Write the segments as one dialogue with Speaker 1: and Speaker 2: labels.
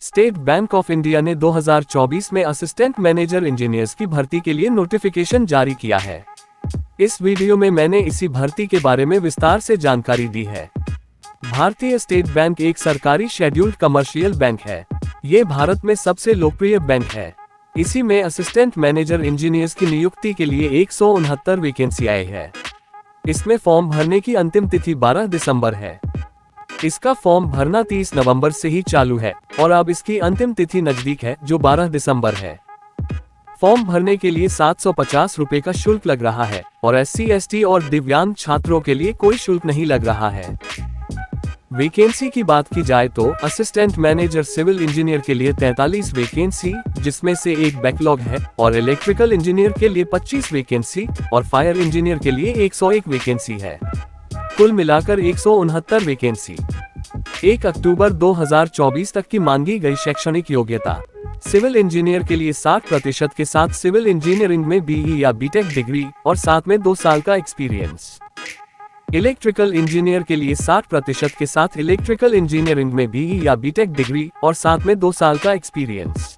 Speaker 1: State bank of India ने 2024 में assistant manager engineers की भर्ती के लिए नोटिफिकेशन जारी किया है। इस वीडियो में मैंने इसी भर्ती के बारे में विस्तार से जानकारी दी है। भारतीय स्टेट बैंक एक सरकारी शेड्यूल्ड कमर्शियल बैंक है। ये भारत में सबसे लोकप्रिय बैंक है। इसी में असिस्टेंट मैनेजर इंजीनियर्स की नियुक्ति के लिए 169 वैकेंसी आई है। इसमें फॉर्म भरने की अंतिम तिथि 12 दिसंबर है। इसका फॉर्म भरना 30 नवंबर से ही चालू है और अब इसकी अंतिम तिथि नजदीक है जो 12 दिसंबर है। फॉर्म भरने के लिए 750 रुपए का शुल्क लग रहा है और SC, ST और दिव्यांग छात्रों के लिए कोई शुल्क नहीं लग रहा है। वैकेंसी की बात की जाए तो असिस्टेंट मैनेजर सिविल इंजीनियर के लिए 43 वैकेंसी, जिसमें से एक बैकलॉग है, और इलेक्ट्रिकल इंजीनियर के लिए 25 वैकेंसी और फायर इंजीनियर के लिए 101 वैकेंसी है। कुल मिलाकर 169 वैकेंसी। 1 अक्टूबर 2024 तक की मांगी गई शैक्षणिक योग्यता। सिविल इंजीनियर के लिए 60% के साथ सिविल इंजीनियरिंग में BE या BTech डिग्री और साथ में 2 साल का एक्सपीरियंस। इलेक्ट्रिकल इंजीनियर के लिए 60% के साथ इलेक्ट्रिकल इंजीनियरिंग में BE या BTech डिग्री और साथ में 2 साल का एक्सपीरियंस।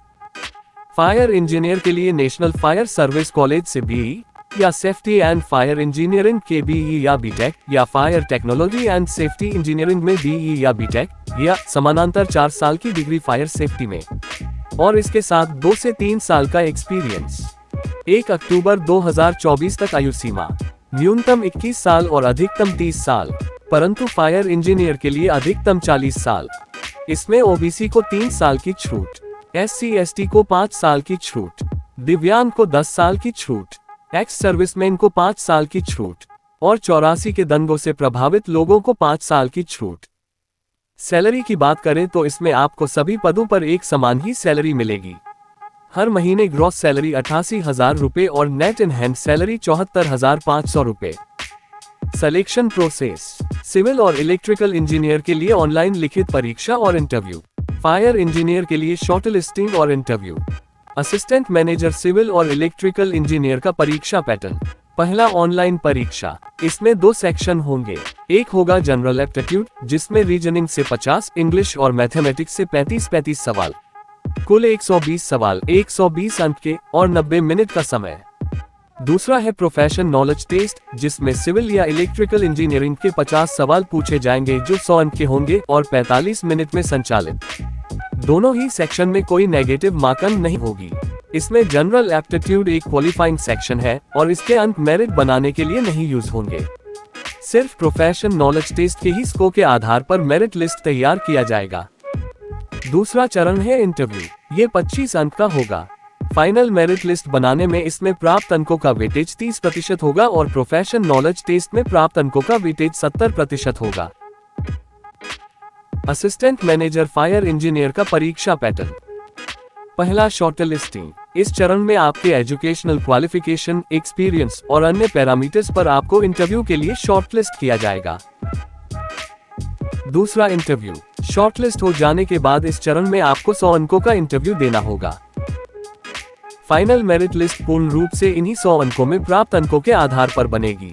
Speaker 1: फायर इंजीनियर के लिए नेशनल फायर सर्विस कॉलेज से BE या सेफ्टी एंड फायर इंजीनियरिंग के BE या BTech या fire technology and safety engineering में BE या BTech या समानांतर 4 साल की डिग्री फायर सेफ्टी में और इसके साथ 2 से 3 साल का एक्सपीरियंस। 1 अक्टूबर 2024 तक आयु सीमा न्यूनतम 21 साल और अधिकतम 30 साल, परंतु फायर इंजीनियर के लिए अधिकतम 40 साल। इसमें OBC को 3 साल की छूट, SC, ST को 5 साल की छूट, दिव्यांग को 10 साल की छूट, एक्स सर्विसमैन को 5 साल की छूट और 84 के दंगों से प्रभावित लोगों को 5 साल की छूट। सैलरी की बात करें तो इसमें आपको सभी पदों पर एक समान ही सैलरी मिलेगी। हर महीने ग्रॉस सैलरी 88,000 रुपए और नेट इन हैंड सैलरी 74,500 रुपए। सिलेक्शन प्रोसेस: सिविल और इलेक्ट्रिकल इंजीनियर के लिए ऑनलाइन लिखित परीक्षा और इंटरव्यू, फायर इंजीनियर के लिए शॉर्ट लिस्टिंग और इंटरव्यू। असिस्टेंट मैनेजर सिविल और इलेक्ट्रिकल इंजीनियर का परीक्षा पैटर्न: पहला ऑनलाइन परीक्षा, इसमें 2 सेक्शन होंगे। एक होगा जनरल एप्टीट्यूड, जिसमें रीजनिंग से 50, इंग्लिश और मैथमेटिक्स से 35 सवाल, कुल 120 सवाल, 120 अंक के और 90 मिनट का समय। दूसरा है प्रोफेशन नॉलेज टेस्ट, जिसमें सिविल या इलेक्ट्रिकल इंजीनियरिंग के 50 सवाल पूछे जाएंगे जो 100 अंक के होंगे और 45 मिनट में संचालित। दोनों ही सेक्शन में कोई नेगेटिव मार्किंग नहीं होगी। इसमें जनरल एप्टीट्यूड एक क्वालिफाइंग सेक्शन है और इसके अंक मेरिट बनाने के लिए नहीं यूज होंगे। सिर्फ प्रोफेशन नॉलेज टेस्ट के ही स्कोर के आधार पर मेरिट लिस्ट तैयार किया जाएगा। दूसरा चरण है इंटरव्यू, ये 25 अंक का होगा। फाइनल मेरिट लिस्ट बनाने में इसमें प्राप्त अंकों का वेटेज 30% होगा और प्रोफेशन नॉलेज टेस्ट में प्राप्त अंकों का वेटेज 70% होगा। असिस्टेंट मैनेजर फायर इंजीनियर का परीक्षा पैटर्न: पहला शॉर्ट लिस्टिंग, इस चरण में आपके एजुकेशनल क्वालिफिकेशन, एक्सपीरियंस और अन्य पैरामीटर्स पर आपको इंटरव्यू के लिए शॉर्टलिस्ट किया जाएगा। दूसरा इंटरव्यू, शॉर्टलिस्ट हो जाने के बाद इस चरण में आपको 100 अंकों का इंटरव्यू देना होगा। फाइनल मेरिट लिस्ट पूर्ण रूप से इन्हीं 100 अंकों में प्राप्त अंकों के आधार पर बनेगी।